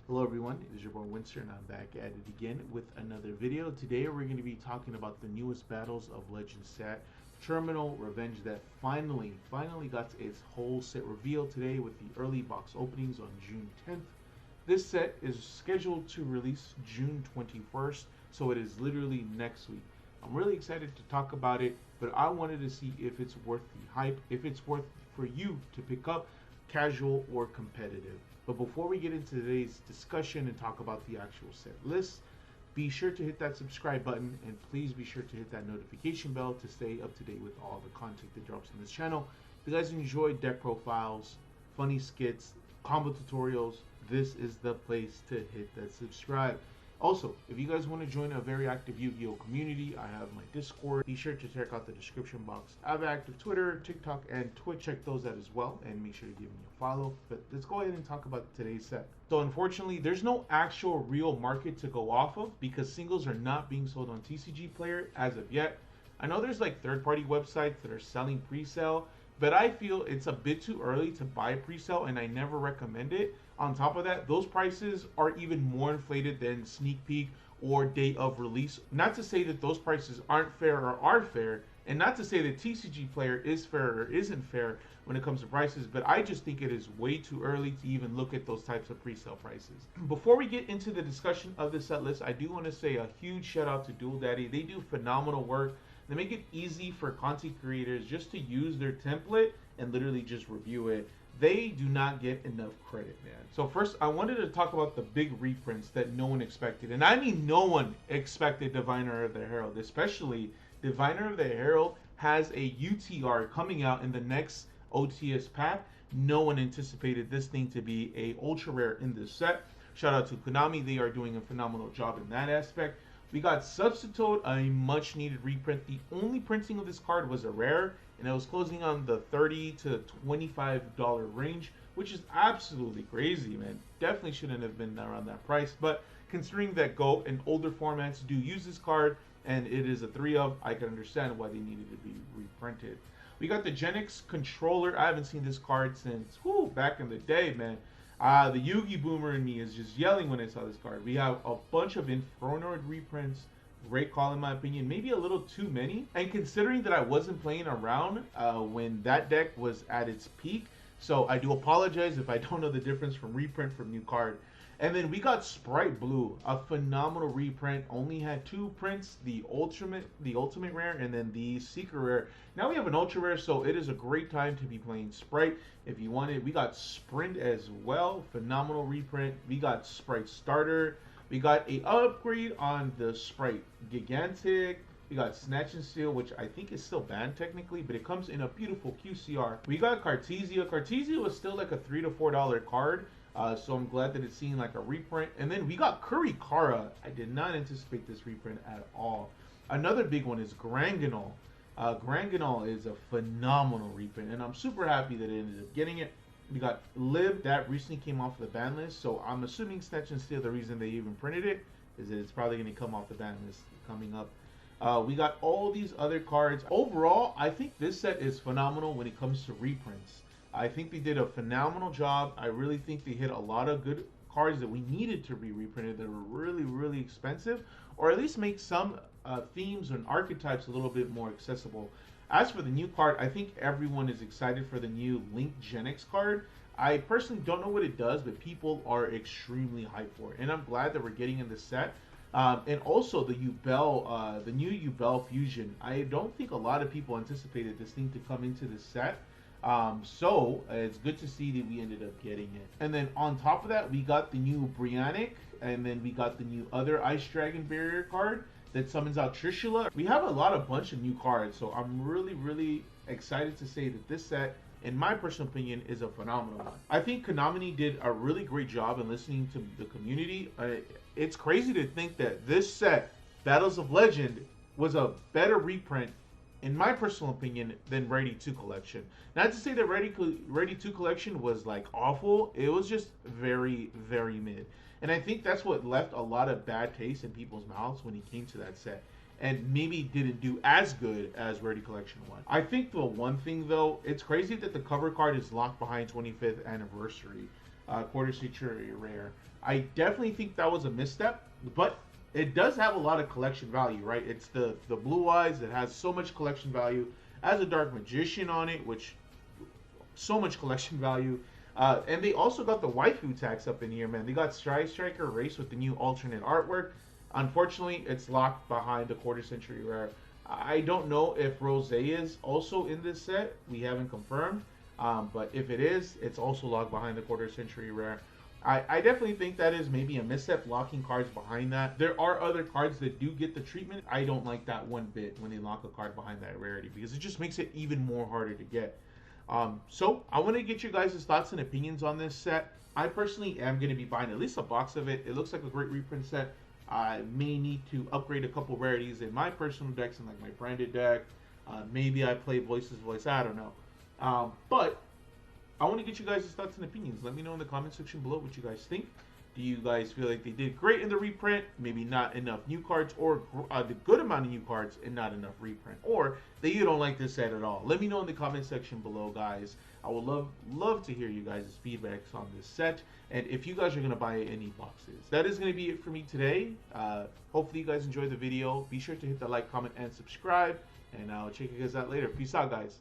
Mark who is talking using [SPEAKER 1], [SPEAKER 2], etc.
[SPEAKER 1] Hello everyone, it is your boy Winston and I'm back at it again with another video. Today we're going to be talking about the newest Battles of Legends set, Terminal Revenge, that finally got its whole set revealed today with the early box openings on June 10th. This set is scheduled to release June 21st, so it is literally next week. I'm really excited to talk about it, but I wanted to see if it's worth the hype, if it's worth for you to pick up, casual or competitive. But before we get into today's discussion and talk about the actual set list, be sure to hit that subscribe button and please be sure to hit that notification bell to stay up to date with all the content that drops on this channel. If you guys enjoy deck profiles, funny skits, combo tutorials, this is the place to hit that subscribe. Also, if you guys want to join a very active Yu-Gi-Oh community, I have my Discord. Be sure to check out the description box. I have active Twitter, TikTok, and Twitch. Check those out as well, and make sure to give me a follow. But let's go ahead and talk about today's set. So unfortunately, there's no actual real market to go off of because singles are not being sold on TCG Player as of yet. I know there's like third-party websites that are selling pre-sale, but I feel it's a bit too early to buy pre-sale and I never recommend it. On top of that, those prices are even more inflated than sneak peek or date of release. Not to say that those prices aren't fair or are fair, and not to say that TCG Player is fair or isn't fair when it comes to prices, but I just think it is way too early to even look at those types of pre-sale prices. Before we get into the discussion of the set list, I do want to say a huge shout out to Dual Daddy. They do phenomenal work. They make it easy for content creators just to use their template and literally just review it. They do not get enough credit, man. So first, I wanted to talk about the big reprints that no one expected. And I mean no one expected Diviner of the Herald, especially Diviner of the Herald has a UTR coming out in the next OTS pack. No one anticipated this thing to be a ultra rare in this set. Shout out to Konami. They are doing a phenomenal job in that aspect. We got Substitute, a much needed reprint. The only printing of this card was a rare, and it was closing on the $30 to $25 range, which is absolutely crazy, man. Definitely shouldn't have been around that price, but considering that GOAT and older formats do use this card, and it is a 3 of, I can understand why they needed to be reprinted. We got the Genix Controller. I haven't seen this card since back in the day, man. The Yugi Boomer in me is just yelling when I saw this card. We have a bunch of Infernoid reprints. Great call in my opinion. Maybe a little too many. And considering that I wasn't playing around when that deck was at its peak, so I do apologize if I don't know the difference from reprint from new card. And then we got Sprite Blue, a phenomenal reprint. Only had 2 prints, the ultimate rare, and then the secret rare. Now we have an ultra rare, so it is a great time to be playing Sprite if you want it. We got Sprint as well, phenomenal reprint. We got Sprite Starter. We got a upgrade on the Sprite Gigantic. We got Snatch and Steal, which I think is still banned technically, but it comes in a beautiful QCR. We got Cartesia. Cartesia was still like a $3 to $4 card. So I'm glad that it's seeing like a reprint. And then we got Kurikara. I did not anticipate this reprint at all. Another big one is Granganol. Granganol is a phenomenal reprint, and I'm super happy that it ended up getting it. We got Liv, that recently came off the ban list, so I'm assuming Snatch and Steal, the reason they even printed it, is that it's probably going to come off the ban list coming up. We got all these other cards. Overall, I think this set is phenomenal when it comes to reprints. I think they did a phenomenal job. I really think they hit a lot of good cards that we needed to be reprinted that were really, really expensive, or at least make some themes and archetypes a little bit more accessible. As for the new card, I think everyone is excited for the new Link Genix card. I personally don't know what it does, but people are extremely hyped for it, and I'm glad that we're getting in the set. And also the Yubel, the new Yubel Fusion. I don't think a lot of people anticipated this thing to come into the set. So it's good to see that we ended up getting it. And then on top of that, we got the new Brianic, and then we got the new other Ice Dragon Barrier card that summons out Trishula. We have a bunch of new cards, so I'm really, really excited to say that this set, in my personal opinion, is a phenomenal one. I think Konami did a really great job in listening to the community. It's crazy to think that this set, Battles of Legend, was a better reprint, in my personal opinion, than Ready 2 Collection. Not to say that Ready 2 Collection was like awful, it was just very, very mid. And I think that's what left a lot of bad taste in people's mouths when he came to that set, and maybe didn't do as good as Ready Collection 1. I think the one thing though, it's crazy that the cover card is locked behind 25th anniversary. quarter century rare. I definitely think that was a misstep, but it does have a lot of collection value, right? It's the blue eyes that has so much collection value. Has a dark magician on it, which so much collection value. And they also got the waifu tax up in here, man. They got Striker Race with the new alternate artwork. Unfortunately, it's locked behind the quarter century rare. I don't know if Rose is also in this set. We haven't confirmed. But if it is, it's also locked behind the quarter century rare. I definitely think that is maybe a misstep, locking cards behind that. There are other cards that do get the treatment. I don't like that one bit when they lock a card behind that rarity because it just makes it even more harder to get. So I want to get you guys' thoughts and opinions on this set. I personally am going to be buying at least a box of it. It looks like a great reprint set. I may need to upgrade a couple rarities in my personal decks and like my branded deck. Maybe I play Voices Voice. I don't know. But I want to get you guys' thoughts and opinions. Let me know in the comment section below what you guys think. Do you guys feel like they did great in the reprint? Maybe not enough new cards, or the good amount of new cards and not enough reprint, or that you don't like this set at all? Let me know in the comment section below, guys. I would love to hear you guys' feedbacks on this set, and if you guys are gonna buy any boxes. That is gonna be it for me today. Hopefully you guys enjoyed the video. Be sure to hit the like, comment, and subscribe, and I'll check you guys out later. Peace out, guys.